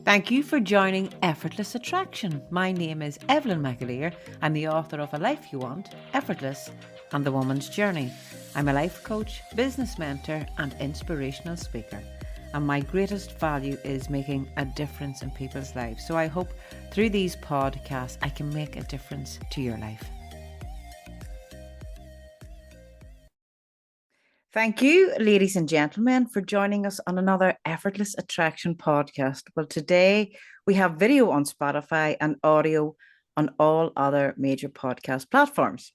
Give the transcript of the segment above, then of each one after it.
Thank you for joining Effortless Attraction. My name is Evelyn McAleer. I'm the author of A Life You Want, Effortless, and The Woman's Journey. I'm a life coach, business mentor, and inspirational speaker. And my greatest value is making a difference in people's lives. So I hope through these podcasts, I can make a difference to your life. Thank you, ladies and gentlemen, for joining us on another Effortless Attraction podcast. Well, today we have video on Spotify and audio on all other major podcast platforms.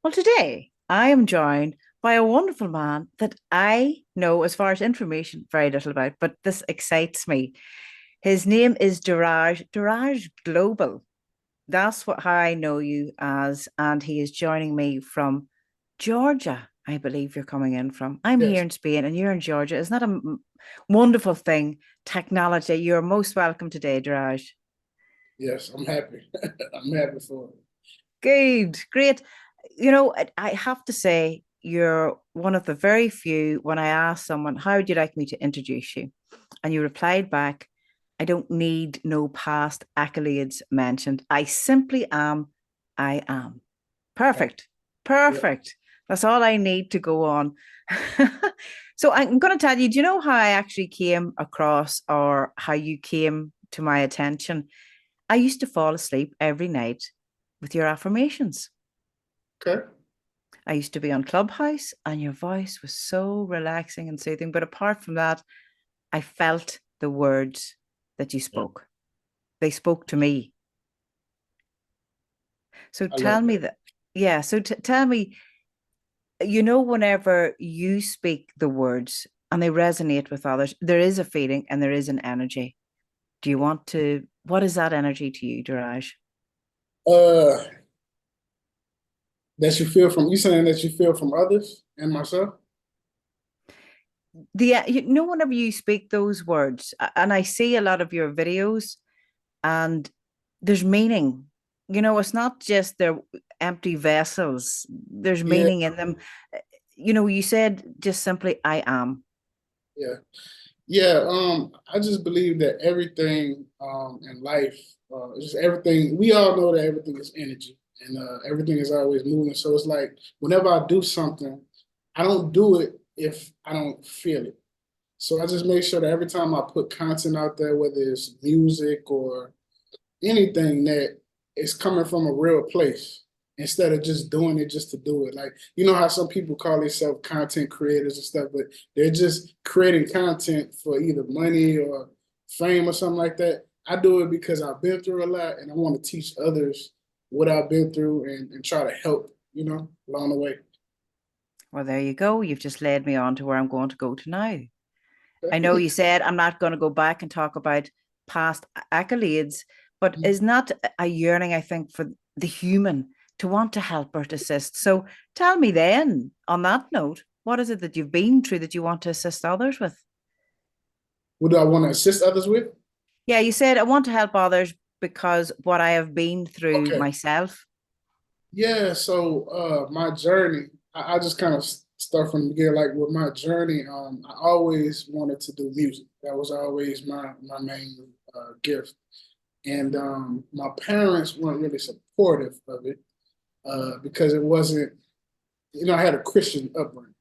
Well, today I am joined by a wonderful man that I know, as far as information, very little about, but this excites me. His name is Deraj, Deraj Global. That's how I know you as, and he is joining me from Georgia. I believe you're coming in from. I'm Yes, here in Spain and you're in Georgia. Isn't that a wonderful thing? Technology. You're most welcome today, Deraj. yes, I'm happy. I'm happy for it. Good, great. You know, I have to say, you're one of the very few when I asked someone, how would you like me to introduce you? And you replied back, I don't need no past accolades mentioned. I simply am, I am. Perfect. Yeah. Perfect. That's all I need to go on. So I'm going to tell you, do you know how I actually came across or how you came to my attention? I used to fall asleep every night with your affirmations. Okay. I used to be on Clubhouse and your voice was so relaxing and soothing. But apart from that, I felt the words that you Yeah. spoke. They spoke to me. So I tell love me that. that. Yeah. So tell me, whenever you speak the words and they resonate with others, there is a feeling and there is an energy. Do you want to, what is that energy to you, Deraj? Uh, that you saying that you feel from others and myself? Whenever you speak those words, and I see a lot of your videos and there's meaning. It's not just they're empty vessels, there's Yeah, meaning in them. You said just simply, I am. yeah, yeah. I just believe that everything in life, just everything. We all know that everything is energy, and everything is always moving. So it's like whenever I do something, I don't do it if I don't feel it. So I just make sure that every time I put content out there, whether it's music or anything, that is coming from a real place instead of just doing it just to do it. Like, you know how some people call themselves content creators and stuff, but they're just creating content for either money or fame or something like that. I do it because I've been through a lot and I want to teach others what I've been through and try to help, along the way. Well, there you go. You've just led me on to where I'm going to go to now. I know you said I'm not going to go back and talk about past accolades, but isn't that a yearning, I think, for the human to want to help or to assist? So tell me then, on that note, what is it that you've been through that you want to assist others with? What do I want to assist others with? Yeah, you said I want to help others because what I have been through Okay. myself. Yeah, so my journey, I just kind of start from the beginning. Like with my journey, I always wanted to do music. That was always my main gift. And my parents weren't really supportive of it because it wasn't, I had a Christian upbringing.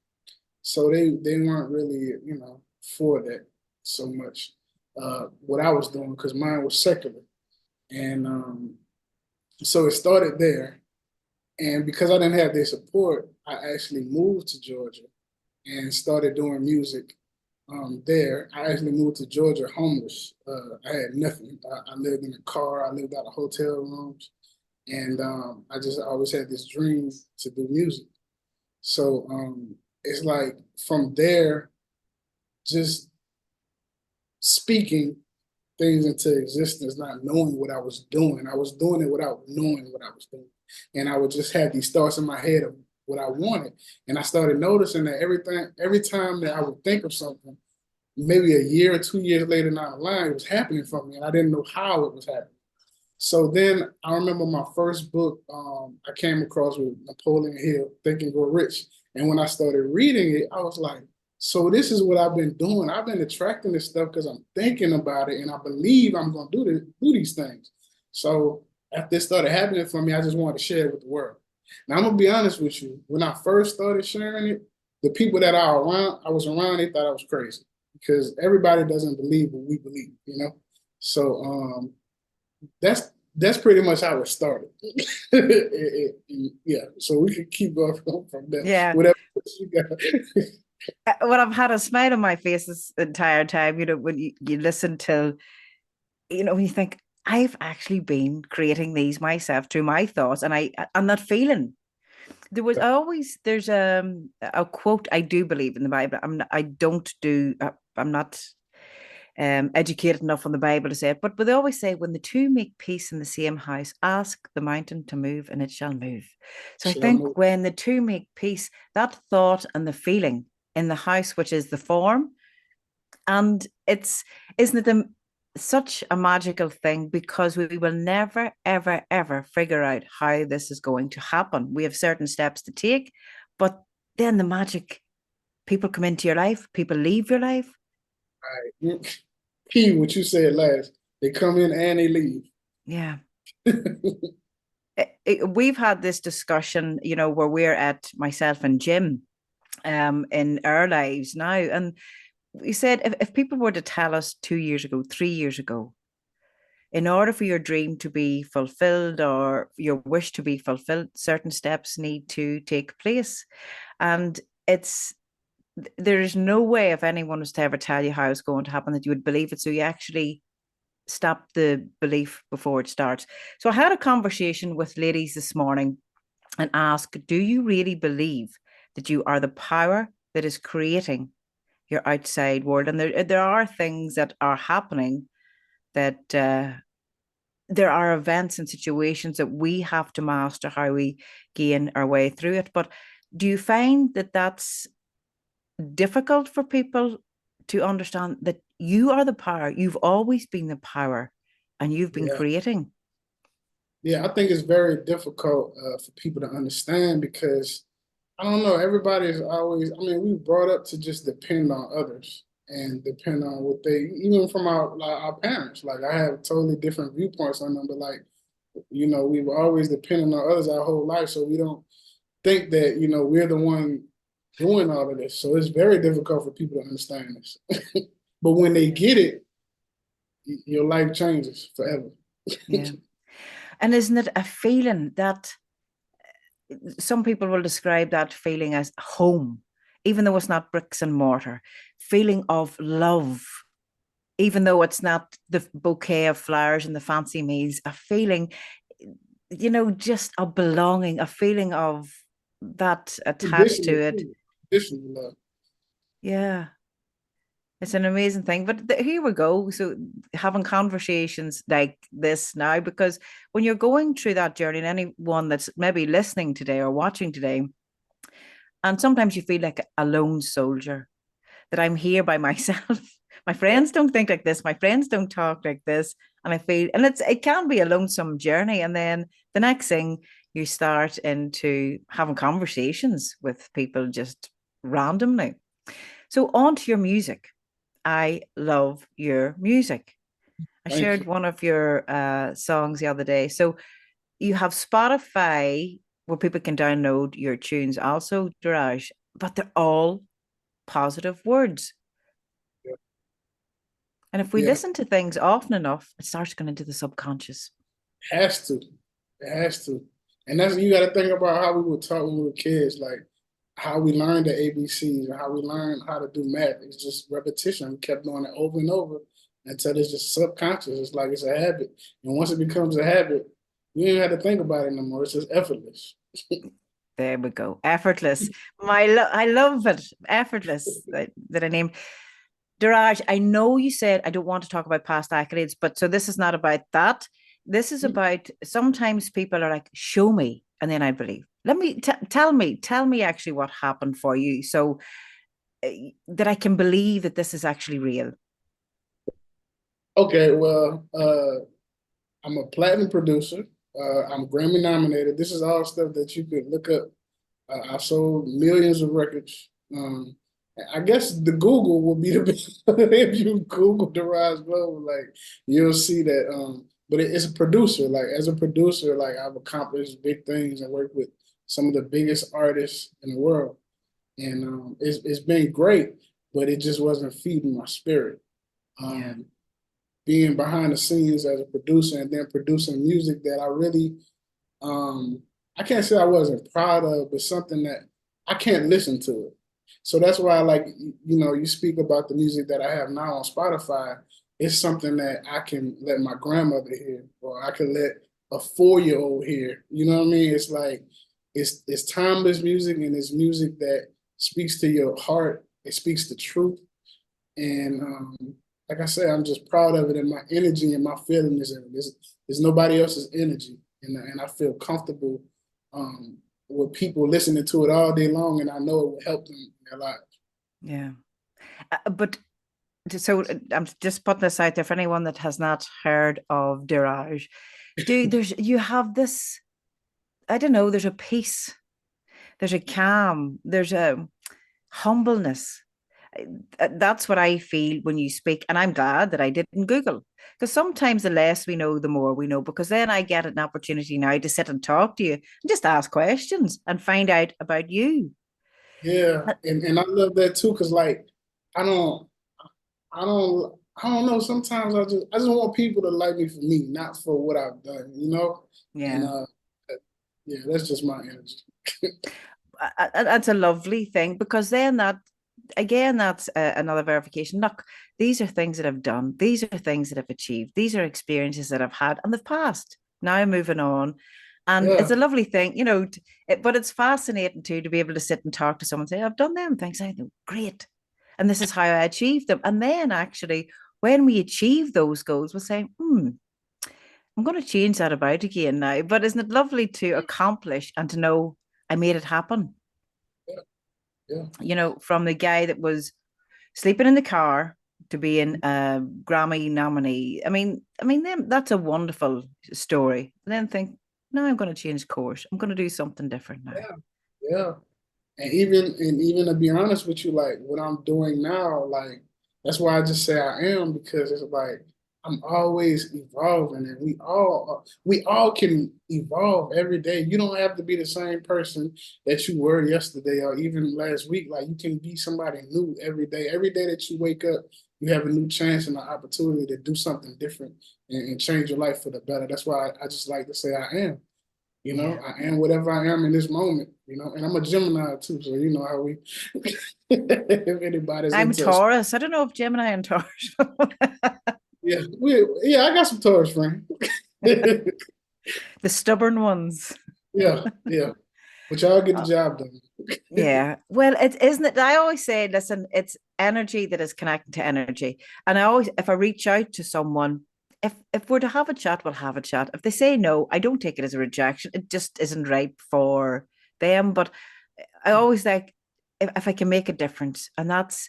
So they weren't really, for that so much. What I was doing, because mine was secular. And so it started there. And because I didn't have their support, I actually moved to Georgia and started doing music there. I actually moved to Georgia homeless. I had nothing. I lived in a car. I lived out of hotel rooms. And I just always had this dream to do music. So it's like from there, just speaking things into existence, not knowing what I was doing. I was doing it without knowing what I was doing. And I would just have these thoughts in my head of what I wanted. And I started noticing that every time that I would think of something, maybe a year or 2 years later down the line, it was happening for me. And I didn't know how it was happening. So then I remember my first book I came across with Napoleon Hill, Think and Grow Rich. And when I started reading it, I was like, So this is what I've been doing. I've been attracting this stuff because I'm thinking about it and I believe I'm gonna do these things. So after this started happening for me, I just wanted to share it with the world. Now I'm gonna be honest with you. When I first started sharing it, the people that I was around, they thought I was crazy because everybody doesn't believe what we believe, you know. So that's pretty much how it started. Yeah. So we can keep going from there. Yeah. Whatever you got. Well, I've had a smile on my face this entire time, when you listen to, when you think, I've actually been creating these myself through my thoughts, and I'm not feeling. There's a quote. I do believe in the Bible. I don't do, I'm not educated enough on the Bible to say it, but they always say, when the two make peace in the same house, ask the mountain to move and it shall move. So I think when the two make peace, that thought and the feeling in the house, which is the form, and isn't it such a magical thing, because we will never, ever, ever figure out how this is going to happen. We have certain steps to take, but then the magic, people come into your life, people leave your life. Right. Key, what you said last. They come in and they leave. Yeah. We've had this discussion, where we're at, myself and Jim, in our lives now. And we said, if people were to tell us 2 years ago, 3 years ago, in order for your dream to be fulfilled or your wish to be fulfilled, certain steps need to take place. And there is no way, if anyone was to ever tell you how it's going to happen, that you would believe it. So you actually stop the belief before it starts. So I had a conversation with ladies this morning and asked, do you really believe that you are the power that is creating your outside world? And there are things that are happening, that there are events and situations that we have to master how we gain our way through it. But do you find that that's difficult for people to understand, that you are the power, you've always been the power, and you've been creating? Yeah, I think it's very difficult for people to understand because I don't know, everybody's always, I mean, we brought up to just depend on others and depend on what they, even from our parents. Like I have totally different viewpoints on them, but like, we were always depending on others our whole life. So we don't think that, we're the one doing all of this. So it's very difficult for people to understand this. But when they get it, your life changes forever. Yeah. And isn't it a feeling that some people will describe that feeling as home, even though it's not bricks and mortar, feeling of love, even though it's not the bouquet of flowers and the fancy meals, a feeling, just a belonging, a feeling of that attached to it. Additional love. Yeah. It's an amazing thing. But here we go. So having conversations like this now, because when you're going through that journey, and anyone that's maybe listening today or watching today, and sometimes you feel like a lone soldier, that I'm here by myself. My friends don't think like this. My friends don't talk like this. And I feel, and it can be a lonesome journey. And then the next thing, you start into having conversations with people just randomly. So on to your music. I love your music. I Thank shared you. one of your songs the other day. So you have Spotify where people can download your tunes, also, Deraj, but they're all positive words. Yeah. And if we Yeah. listen to things often enough, it starts going into the subconscious. It has to. It has to. And that's, you got to think about how we were taught when we were kids, like how we learned the ABCs and how we learned how to do math. It's just repetition. We kept doing it over and over until it's just subconscious. It's like it's a habit. And once it becomes a habit, you don't have to think about it no more. It's just effortless. There we go. Effortless. I love it. Effortless, that I named. Deraj, I know you said I don't want to talk about past accolades, but so this is not about that. This is about, sometimes people are like, show me, and then I believe. Let me tell me actually what happened for you, so that I can believe that this is actually real. Okay, well, I'm a platinum producer. I'm Grammy nominated. This is all stuff that you could look up. I've sold millions of records. I guess the Google will be the best. If you Google Deraj Global, like you'll see that. But it's a producer. Like as a producer, like I've accomplished big things and worked with some of the biggest artists in the world, and it's been great. But it just wasn't feeding my spirit. Yeah. Um, Being behind the scenes as a producer and then producing music that I really I can't say I wasn't proud of, but something that I can't listen to it. So that's why I like, you speak about the music that I have now on Spotify. It's something that I can let my grandmother hear, or I can let a 4-year-old hear. You know what I mean? It's like it's timeless music, and it's music that speaks to your heart. It speaks the truth, and like I said, I'm just proud of it, and my energy and my feeling is in it. There's nobody else's energy, and I feel comfortable with people listening to it all day long, and I know it will help them in their lives. Yeah. But so I'm just putting this out there for anyone that has not heard of Deraj. You have this, I don't know, there's a peace, there's a calm, there's a humbleness. That's what I feel when you speak. And I'm glad that I didn't Google, because sometimes the less we know, the more we know, because then I get an opportunity now to sit and talk to you and just ask questions and find out about you. Yeah, and I love that too, because like I don't I don't know. Sometimes I just want people to like me for me, not for what I've done. And Yeah. yeah, that's just my energy. That's a lovely thing, because then that again, that's another verification. Look, these are things that I've done, these are things that I've achieved, these are experiences that I've had and they've passed. Now I'm moving on, and it's Yeah, a lovely thing, but it's fascinating too to be able to sit and talk to someone and say, I've done them things, I think great, and this is how I achieved them. And then actually, when we achieve those goals, we'll say, I'm going to change that about again now. But isn't it lovely to accomplish and to know I made it happen? yeah, yeah. From the guy that was sleeping in the car to being a Grammy nominee. Then that's a wonderful story. And then think, no, I'm going to change course. I'm going to do something different now. Yeah, yeah. And even to be honest with you, like what I'm doing now, like that's why I just say I am, because it's like I'm always evolving, and we all can evolve every day. You don't have to be the same person that you were yesterday or even last week. Like you can be somebody new every day. Every day that you wake up, you have a new chance and an opportunity to do something different and change your life for the better. That's why I just like to say I am. Yeah. I am whatever I am in this moment, and I'm a Gemini too, so you know how we, if anybody's I'm a into, Taurus. I don't know if Gemini and Taurus. yeah, I got some Taurus friends. The stubborn ones. Yeah, yeah, but y'all get the Uh, job done. yeah. Well, it isn't it. I always say, listen, it's energy that is connected to energy. And if I reach out to someone, if we're to have a chat, we'll have a chat. If they say no, I don't take it as a rejection. It just isn't right for them. But I always like, if I can make a difference, and that's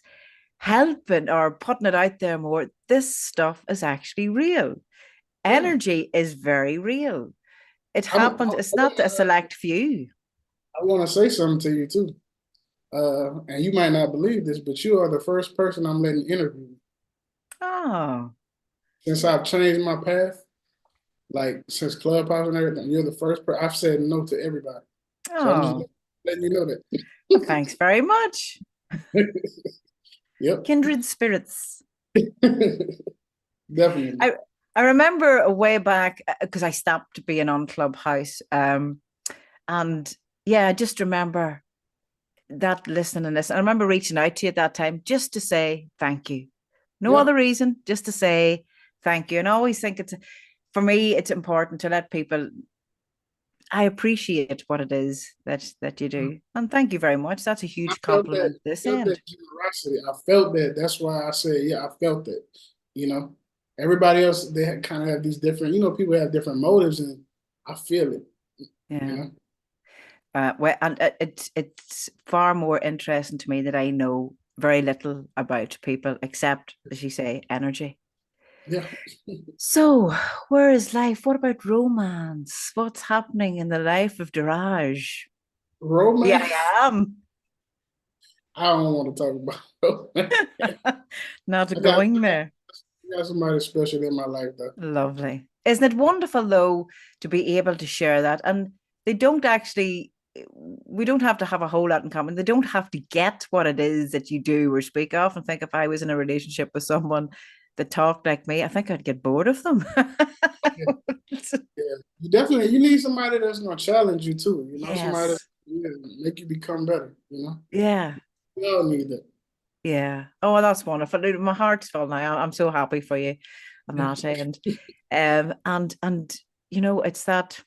helping or putting it out there more. This stuff is actually real. Yeah, Energy is very real. It I'm. I, happens. It's not a select few. I want to say something to you too, and you might not believe this, but you are the first person I'm letting interview Oh, since I've changed my path. Like since Clubhouse and everything, you're the first person. I've said no to everybody, so I'm just oh. letting you know Well, thanks very much. that. Yep. Kindred spirits. Definitely. I remember way back, because I stopped being on Clubhouse. And yeah, I just remember that listening and this. I remember reaching out to you at that time just to say thank you. No Yeah. other reason, just to say thank you. And I always think for me, it's important to let people, I appreciate what it is that you do. And thank you very much. That's a I huge felt that. compliment this I felt end. that generosity. I felt that. That's why I said, yeah, I felt it. You know, everybody else they kind of have these different. People have different motives, and I feel it. You Yeah. know. Well, and it's far more interesting to me that I know very little about people except, as you say, energy. Yeah. So, where is life? What about romance? What's happening in the life of Deraj? Yeah, Romance. I am. I don't want to talk about. Not I got, going there. I got somebody special in my life though. Lovely. Isn't it wonderful though to be able to share that? And they don't actually, we don't have to have a whole lot in common. They don't have to get what it is that you do or speak of. And think if I was in a relationship with someone that talked like me, I think I'd get bored of them. Yeah, yeah. You need somebody that's gonna challenge you too. Somebody that Yes. yeah, make you become better. Yeah. We all need that. Yeah. Oh, well, that's wonderful. My heart's full now. I'm so happy for you on that end. And it's that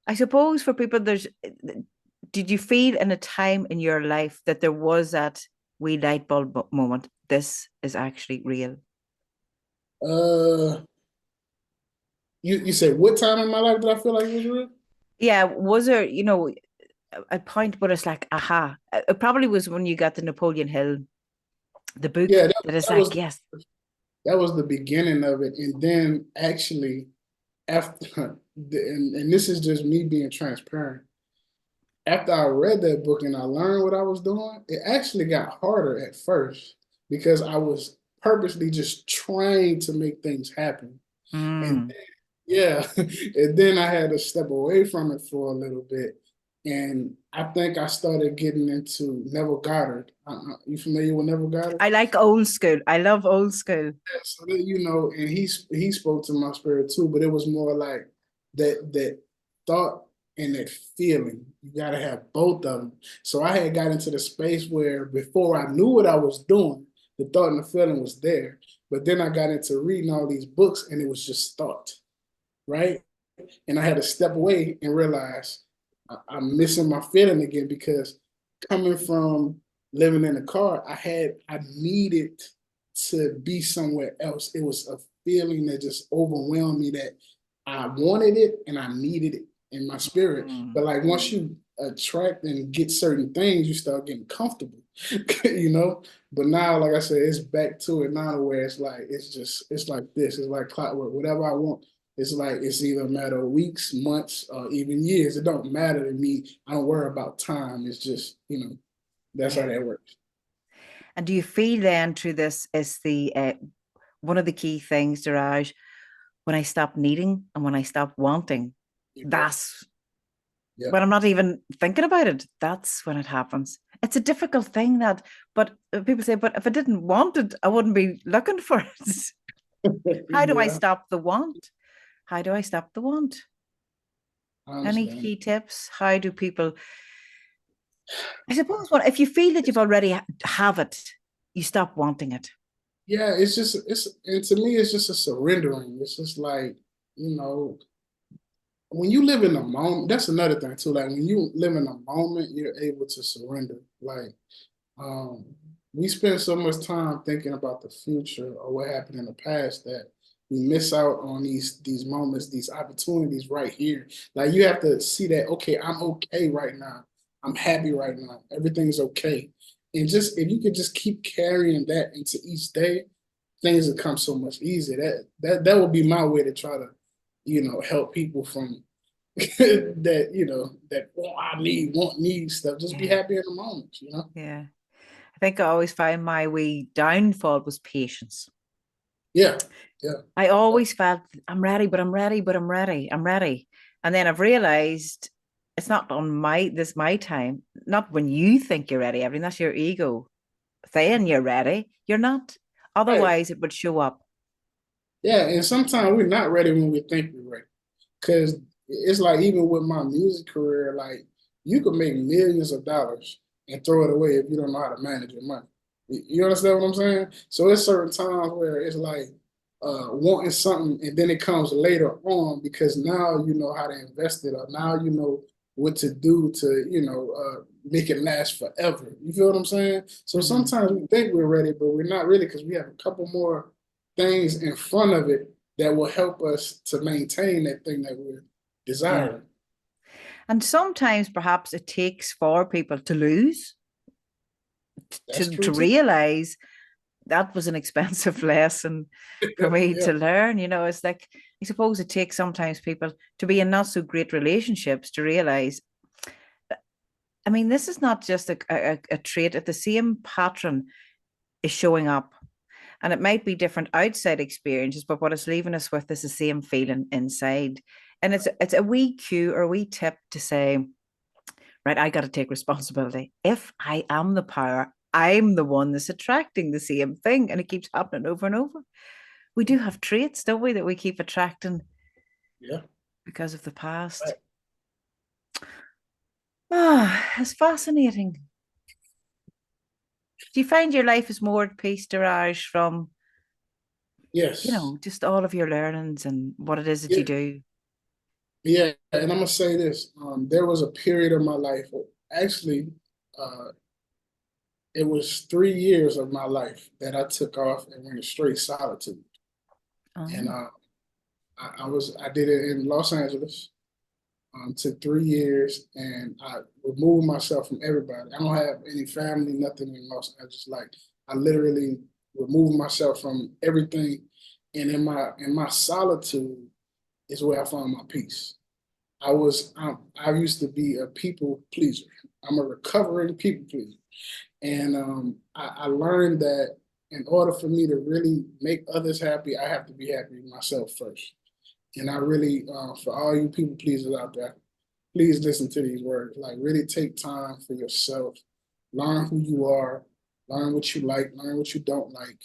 I suppose for people did you feel in a time in your life that there was that wee light bulb moment? This is actually real. Uh, you said what time in my life did I feel like it was real? Yeah, was there, a point where it's like, aha. It probably was when you got the Napoleon Hill, the book Yeah, that, that is that like, was yes. that was the beginning of it, and then actually after, and this is just me being transparent. After I read that book and I learned what I was doing, it actually got harder at first because I was purposely just trying to make things happen. And Mm. yeah, and then I had to step away from it for a little bit. And I think I started getting into Neville Goddard. You familiar with Neville Goddard? I like old school. I love old school. Yeah, so that, and he spoke to my spirit too, but it was more like that thought and that feeling. You gotta have both of them. So I had got into the space where before I knew what I was doing, the thought and the feeling was there. But then I got into reading all these books and it was just thought, right? And I had to step away and realize I'm missing my feeling again because coming from living in a car, I needed to be somewhere else. It was a feeling that just overwhelmed me that I wanted it and I needed it in my spirit. Mm. But like once you attract and get certain things, you start getting comfortable, But now, like I said, it's back to it now where it's like this. It's like clockwork. Whatever I want, it's like it's either a matter of weeks, months, or even years. It don't matter to me. I don't worry about time. It's just, that's how Yeah. that works. And do you feel then through this is the one of the key things, Deraj, when I stop needing and when I stop wanting, Yep. that's Yep. when I'm not even thinking about it. That's when it happens. It's a difficult thing but people say, but if I didn't want it, I wouldn't be looking for it. How do I Yeah, stop the want? How do I stop the want? I Any understand. key tips? How do people? I suppose what if you feel that you've already have it, you stop wanting it. Yeah, and to me, it's just a surrendering. It's just like, you know, when you live in a moment, that's another thing too. Like when you live in a moment, you're able to surrender. Like, um, we spend so much time thinking about the future or what happened in the past that we miss out on these moments, these opportunities right here. Like you have to see that, okay, I'm okay right now. I'm happy right now. Everything's okay. And just if you could just keep carrying that into each day, things will come so much easier. That would be my way to try to, help people from that want need stuff. Just be Yeah, happy in the moment. yeah. I think I always find my wee downfall was patience. Yeah, yeah, I yeah. always felt I'm ready, but I'm ready, but I'm ready, I'm ready. And then I've realized it's not on my time, not when you think you're ready, everything that's your ego saying you're ready. You're not. Right. Otherwise, it would show up. Yeah, and sometimes we're not ready when we think we're ready. Because it's like even with my music career, like you could make millions of dollars and throw it away if you don't know how to manage your money. You understand what I'm saying? So it's certain times where it's like wanting something and then it comes later on because now you know how to invest it or now you know what to do to, make it last forever. You feel what I'm saying? So Mhm. sometimes we think we're ready, but we're not really because we have a couple more things in front of it that will help us to maintain that thing that we're Yeah. desiring. And sometimes perhaps it takes for people to lose That's to true too. realize that was an expensive lesson for me Yeah, to learn. It's like I suppose it takes sometimes people to be in not so great relationships to realize I mean, this is not just a trait. If the same pattern is showing up, and it might be different outside experiences, but what it's leaving us with is the same feeling inside. And it's a wee cue or a wee tip to say, right, I got to take responsibility. If I am the power, I'm the one that's attracting the same thing. And it keeps happening over and over. We do have traits, don't we, that we keep attracting Yeah. because of the past. Right. Ah, it's fascinating. Do you find your life is more at peace, Deraj, from, Yes. just all of your learnings and what it is that you Yeah. do? Yeah. And I'm gonna say this. There was a period of my life, actually, uh, it was 3 years of my life that I took off and went straight solitude. And Oh, I did it in Los Angeles. Took 3 years, and I removed myself from everybody. I don't have any family, nothing in Los Angeles. Like I literally removed myself from everything, and in my solitude is where I found my peace. I used to be a people pleaser. I'm a recovering people pleaser, and I learned that in order for me to really make others happy, I have to be happy with myself first. And I really, for all you people pleasers out there, please listen to these words. Like, really take time for yourself. Learn who you are. Learn what you like. Learn what you don't like,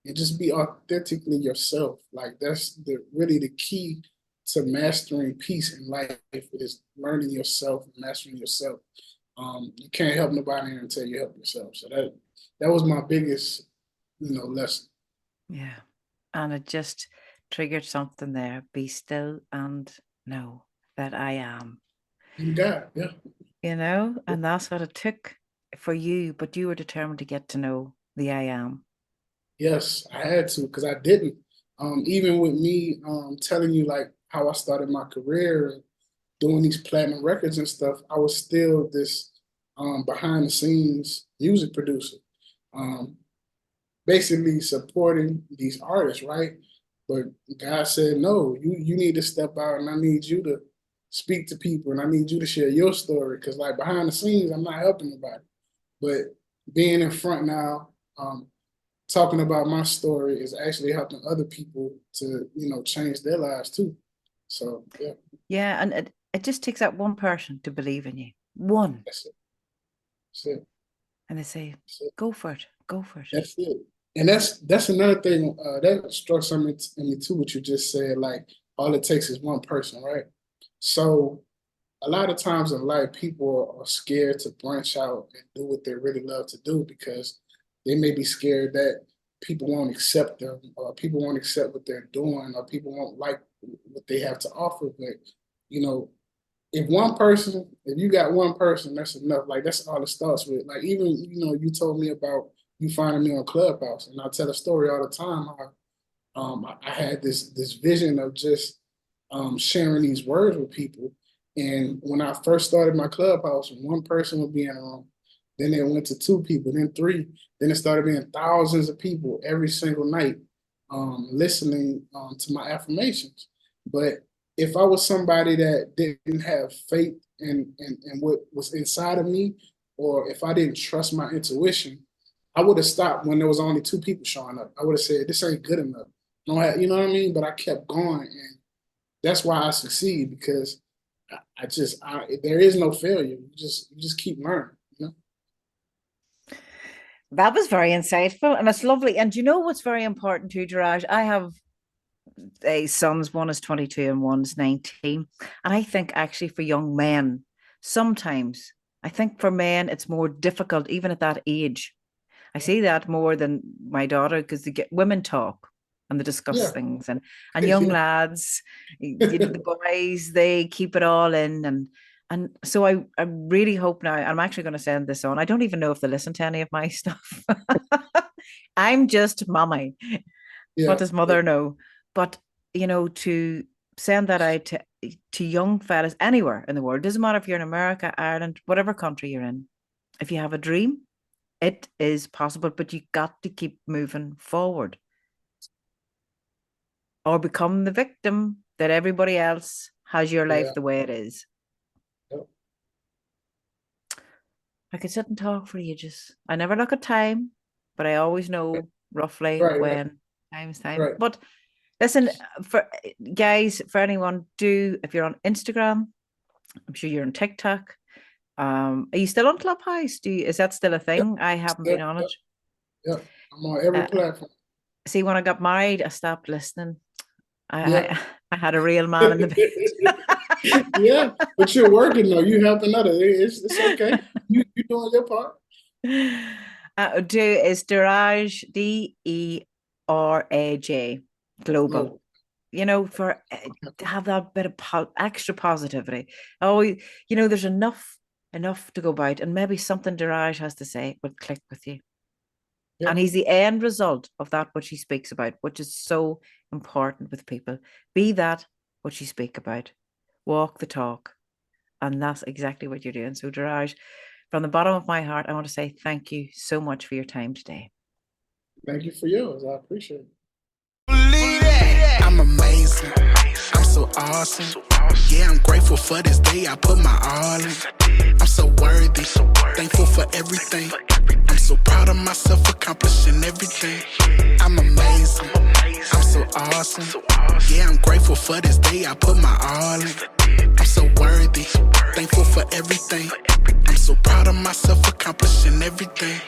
and just be authentically yourself. Like that's the key to mastering peace in life is learning yourself and mastering yourself. You can't help nobody until you help yourself. So that was my biggest, lesson. yeah. And it just triggered something there. Be still and know that I am, And God, yeah. and that's what it took for you, but you were determined to get to know the I am. Yes, I had to because I didn't. Even with me telling you like how I started my career and doing these platinum records and stuff, I was still this behind the scenes music producer, um, basically supporting these artists, right? But God said, no, you need to step out and I need you to speak to people and I need you to share your story because like behind the scenes, I'm not helping nobody. But being in front now, talking about my story is actually helping other people to, change their lives too. So yeah, Yeah, and it just takes that one person to believe in you. One. that's it. That's it. And they say, That's it. go for it, go for it. That's it. And that's another thing that struck something in me too. What you just said, like all it takes is one person, right? So a lot of times in life, people are scared to branch out and do what they really love to do because they may be scared that people won't accept them, or people won't accept what they're doing, or people won't like what they have to offer. But you know, if you got one person, that's enough. Like that's all it starts with. Like even you told me about you finding me on Clubhouse, and I tell a story all the time. I had this vision of just sharing these words with people. And when I first started my clubhouse, one person would be in a room. Then it went to two people, then three. Then it started being thousands of people every single night listening to my affirmations. But if I was somebody that didn't have faith in what was inside of me, or if I didn't trust my intuition, I would have stopped when there was only two people showing up. I would have said, this ain't good enough. You know what I mean? But I kept going, and that's why I succeed because there is no failure. You just keep learning. That was very insightful and it's lovely. And you know what's very important too, Diraj? I have sons, one is 22 and one's 19. And I think actually for young men, sometimes I think for men it's more difficult even at that age. I see that more than my daughter because they get women talk and they discuss Yeah, things and young yeah, lads, the boys, they keep it all in and so I really hope now I'm actually going to send this on. I don't even know if they listen to any of my stuff. I'm just mommy. What yeah, does yeah, mother know? But to send that out to young fellas anywhere in the world, doesn't matter if you're in America, Ireland, whatever country you're in. If you have a dream, it is possible, but you got to keep moving forward or become the victim that everybody else has your life yeah. the way it is. Yeah. I could sit and talk for ages. I never look at time, but I always know roughly Right, right, when time's time. right. But listen, for guys, for anyone, do if you're on Instagram, I'm sure you're on TikTok. Are you still on Clubhouse? Is that still a Yep, thing? I haven't been yep, on yep, it. yep. I'm on every Uh, platform. See, when I got married, I stopped listening. I Yep. I, I had a real man in the bed. Yeah, but you're working though. You help another. It's okay. You doing your part. Do is Deraj Deraj global. Global. You know, for to have that bit of extra positivity. Oh, there's enough to go about, and maybe something Deraj has to say would click with you. Yeah, And he's the end result of that which he speaks about, which is so important with people. Be that what you speak about. Walk the talk. And that's exactly what you're doing. So, Deraj, from the bottom of my heart, I want to say thank you so much for your time today. thank you for yours. I appreciate it. I'm amazing. I'm so awesome. Yeah, I'm grateful for this day. I put my all in. I'm so worthy. Thankful for everything. I'm so proud of myself accomplishing everything. I'm amazing. I'm so awesome. Yeah, I'm grateful for this day. I put my all in. I'm so worthy. Thankful for everything. I'm so proud of myself accomplishing everything.